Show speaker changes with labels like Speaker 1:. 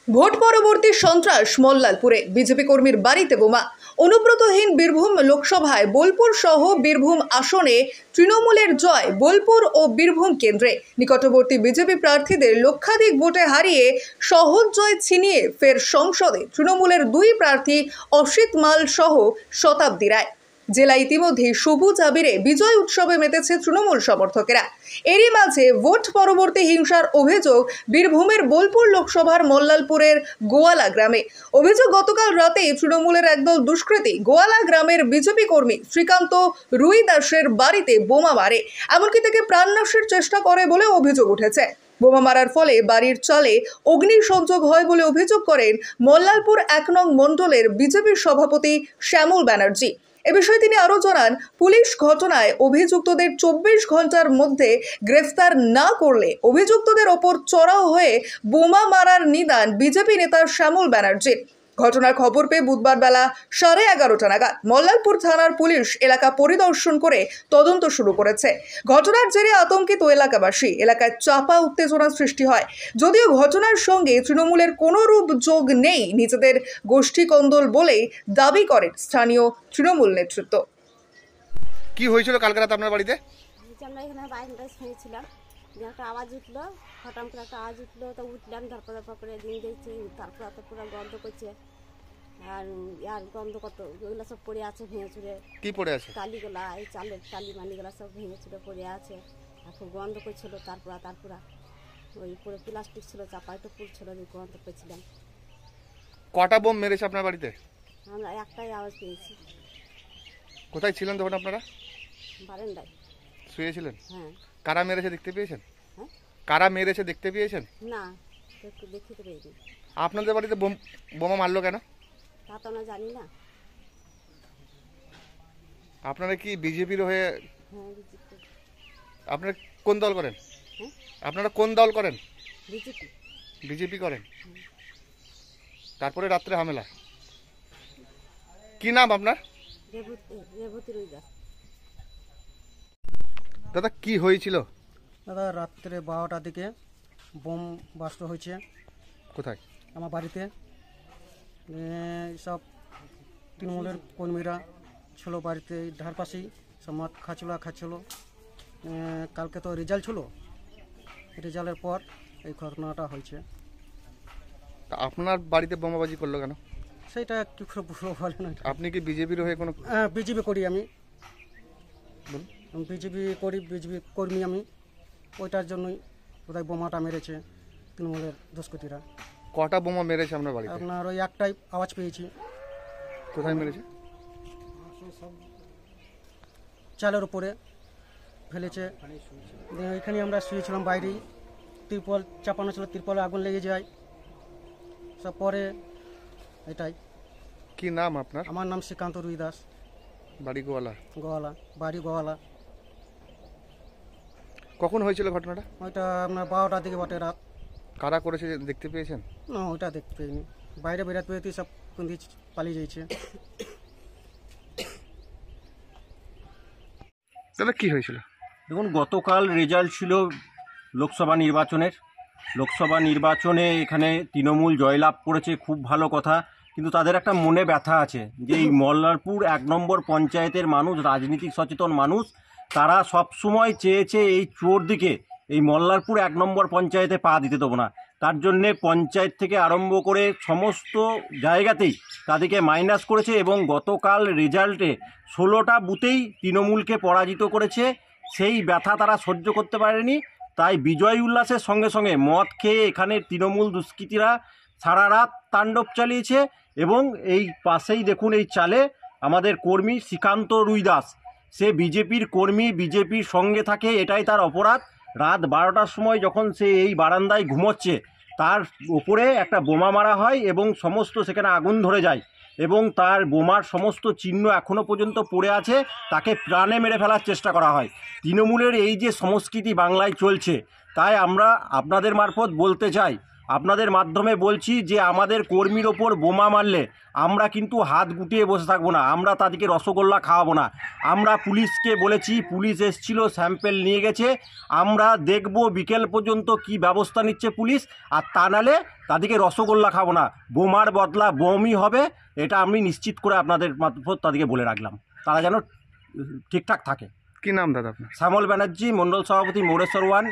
Speaker 1: Vote পরবর্তী সন্ত্রাস মল্লালপুরে BJP কর্মীর বাড়িতে বোমা। অনুব্রতহীন বীরভূম লোকসভায় বোলপুর সহ বীরভূম আসনে তৃণমূলের জয়। বোলপুর ও বীরভূম কেন্দ্রে নিকটবর্তী বিজেপি প্রার্থীদের লক্ষাধিক ভোটে হারিয়ে সহজ জয় ছিনিয়ে ফের সংসদে তৃণমূলের দুই প্রার্থী অসিত মাল সহ শতাব্দী রায়। জেলা ইতিমধ্যেই সবুজ আবিরে বিজয় উৎসবে মেতেছে তৃণমূল সমর্থকেরা। এরই মাঝে ভোট পরবর্তী হিংসার অভিযোগ বীরভূমের বোলপুর লোকসভার মল্লালপুরের গোয়ালা গ্রামে। অভিযোগ, গতকাল রাতে তৃণমূলের একদল দুষ্কৃতী গোয়ালা গ্রামের বিজেপি কর্মী শ্রীকান্ত রুই দাসের বাড়িতে বোমা মারে, এমনকি তাকে প্রাণনাশের চেষ্টা করে বলে অভিযোগ উঠেছে। বোমা মারার ফলে বাড়ির চালে অগ্নিসংযোগ হয় বলে অভিযোগ করেন মল্লালপুর 1 নং মণ্ডলের বিজেপির সভাপতি শ্যামল ব্যানার্জি। এ বিষয়ে তিনি আরও জানান, পুলিশ ঘটনায় অভিযুক্তদের 24 ঘন্টার মধ্যে গ্রেফতার না করলে অভিযুক্তদের ওপর চড়াও হয়ে বোমা মারার নিদান বিজেপি নেতা শ্যামল ব্যানার্জির। ঘটনার খবর পেয়ে বুধবার বেলা 11:30 নাগাদ মল্লালপুর থানার পুলিশ এলাকা পরিদর্শন করে তদন্ত শুরু করেছে। ঘটনার জেরে আতঙ্কিত এলাকাবাসী, এলাকায় চাপা উত্তেজনা সৃষ্টি হয়। যদিও ঘটনার সঙ্গে তৃণমূলের কোনো রূপ যোগ নেই, নিজেদের গোষ্ঠী কন্দল বলেই দাবি করেন স্থানীয় তৃণমূল নেতৃত্ব।
Speaker 2: কি হয়েছিল কালকে রাতে আপনার বাড়িতে?
Speaker 3: আমরা এখানে বাইরে শুনেছিলাম যে একটা আওয়াজ উঠলো, হঠাৎ করে একটা আওয়াজ উঠলো, তো উঠলাম, তারপরে দিন দিয়েছি, তারপরে পুরো গন্ধ করছে, আর গন্ধ কত ওইগুলো সব পড়ে আছে, ভেঙে চুড়ে।
Speaker 2: কি পড়ে আছে?
Speaker 3: টালিগুলা, এই চালের টালি মালিগুলা সব ভেঙে চুড়ে পড়ে আছে, আর খুব গন্ধ করছিল। তারপরে ওই পুরো প্লাস্টিক ছিল, চাপাই তো পুল ছিল, গন্ধ করছিলাম।
Speaker 2: কটা বোম মেরেছে আপনার বাড়িতে?
Speaker 3: আমরা একটাই আওয়াজ পেয়েছি।
Speaker 2: কোথায় ছিলেন তখন আপনারা?
Speaker 3: বারান্দায়
Speaker 2: শুয়েছিলেন?
Speaker 3: হ্যাঁ।
Speaker 2: কারা মেরেছে দেখতে পেয়েছেন?
Speaker 3: হ্যাঁ,
Speaker 2: কারা মেরেছে দেখতে পেয়েছেন?
Speaker 3: না, দেখতে পেয়েছি।
Speaker 2: আপনাদের বাড়িতে বোমা মারলো কেন?
Speaker 3: তা তো আমরা জানি না।
Speaker 2: আপনারা কি বিজেপির হয়ে?
Speaker 3: হ্যাঁ, বিজেপি।
Speaker 2: আপনারা কোন দল করেন?
Speaker 3: হ্যাঁ,
Speaker 2: আপনারা কোন দল করেন?
Speaker 3: বিজেপি।
Speaker 2: বিজেপি করেন। তারপরে রাত্রে হামলা। কি নাম আপনার?
Speaker 3: রেবতী রুই দাস।
Speaker 2: দাদা কি হয়েছিল?
Speaker 4: দাদা রাত্রে 12টার দিকে বোম বাস্ট হয়েছে।
Speaker 2: কোথায়?
Speaker 4: আমার বাড়িতে। সব তৃণমূলের কর্মীরা ছিল বাড়িতে, ধার পাশেই সব মদ খাচ্ছিল। কালকে তো রেজাল্ট ছিল, রেজাল্টের পর এই ঘটনাটা হয়েছে।
Speaker 2: তা আপনার বাড়িতে বোমাবাজি করলো কেন?
Speaker 4: সেইটা কি করে বুঝবো বলে না।
Speaker 2: আপনি কি বিজেপির হয়ে কোনো?
Speaker 4: বিজেপি করি আমি, বিজেপি কর্মী আমি। ওইটার জন্যই বোধহয় বোমাটা মেরেছে তৃণমূলের দুষ্কৃতীরা।
Speaker 2: কটা বোমা মেরেছে আপনার বাড়িতে?
Speaker 4: আপনার ওই একটাই আওয়াজ পেয়েছি।
Speaker 2: কোথায় মেরেছে?
Speaker 4: চালের উপরে ফেলেছে। এখানে আমরা শুয়েছিলাম বাইরেই, তিরপল চাপানো ছিল, তিরপলে আগুন লেগে যায় সব। পরে এটাই।
Speaker 2: কি নাম আপনার?
Speaker 4: আমার নাম শ্রীকান্ত রুই দাস।
Speaker 2: বাড়ি গোয়ালা?
Speaker 4: গোয়ালা, বাড়ি গোয়ালা।
Speaker 2: কখন হয়েছিল ঘটনাটা?
Speaker 4: ওইটা আপনার 12টার দিকে বটে, রাত।
Speaker 2: কারা করেছে দেখতে পেয়েছেন?
Speaker 4: না, ওইটা দেখতে পাইনি। বাইরে বেরাতে বেরাতে সব কুন্দি পালিয়ে যাইছে।
Speaker 2: দাদা কি হয়েছিল?
Speaker 5: দেখুন, গতকাল রেজাল্ট ছিল লোকসভা নির্বাচনে এখানে তৃণমূল জয়লাভ করেছে, খুব ভালো কথা। কিন্তু তাদের একটা মনে ব্যথা আছে যে এই মল্লারপুর 1 নম্বর পঞ্চায়েতের মানুষ, রাজনীতিক সচেতন মানুষ, তারা সবসময় চেয়েছে এই চোর দিকে এই মল্লারপুর 1 নম্বর পঞ্চায়েতে পা দিতে দেবো না। তার জন্যে পঞ্চায়েত থেকে আরম্ভ করে সমস্ত জায়গাতেই তাদেরকে মাইনাস করেছে এবং গতকাল রেজাল্টে 16টা বুথেই তৃণমূলকে পরাজিত করেছে। সেই ব্যথা তারা সহ্য করতে পারেনি, তাই বিজয় উল্লাসের সঙ্গে সঙ্গে মদ খেয়ে এখানে তৃণমূল দুষ্কৃতীরা সারা রাত তাণ্ডব চালিয়েছে। এবং এই পাশেই দেখুন, এই চালে আমাদের কর্মী শ্রীকান্ত রুই দাস, সে বিজেপির কর্মী, বিজেপির সঙ্গে থাকে, এটাই তার অপরাধ। রাত 12টার সময় যখন সে এই বারান্দায় ঘুমোচ্ছে, তার ওপরে একটা বোমা মারা হয় এবং সমস্ত সেখানে আগুন ধরে যায় এবং তার বোমার সমস্ত চিহ্ন এখনও পর্যন্ত পড়ে আছে। তাকে প্রাণে মেরে ফেলার চেষ্টা করা হয়। তৃণমূলের এই যে সংস্কৃতি বাংলায় চলছে, তাই আমরা আপনাদের মারফত বলতে চাই, আপনাদের মাধ্যমে বলছি যে আমাদের কর্মীর ওপর বোমা মারলে আমরা কিন্তু হাত গুটিয়ে বসে থাকবো না, আমরা তাদেরকে রসগোল্লা খাওয়াবো না। আমরা পুলিশকে বলেছি, পুলিশ এসেছিল, স্যাম্পেল নিয়ে গেছে, আমরা দেখব বিকেল পর্যন্ত কি ব্যবস্থা নিচ্ছে পুলিশ। আর তা নাহলে তাদেরকে রসগোল্লা খাবো না, বোমার বদলা বোমই হবে, এটা আমি নিশ্চিত করে আপনাদের মারফত তাদেরকে বলে রাখলাম, তারা যেন ঠিকঠাক থাকে।
Speaker 2: কি নাম দাদা আপনার?
Speaker 5: শ্যামল ব্যানার্জি, মণ্ডল সভাপতি, মোরেশ্বর 1।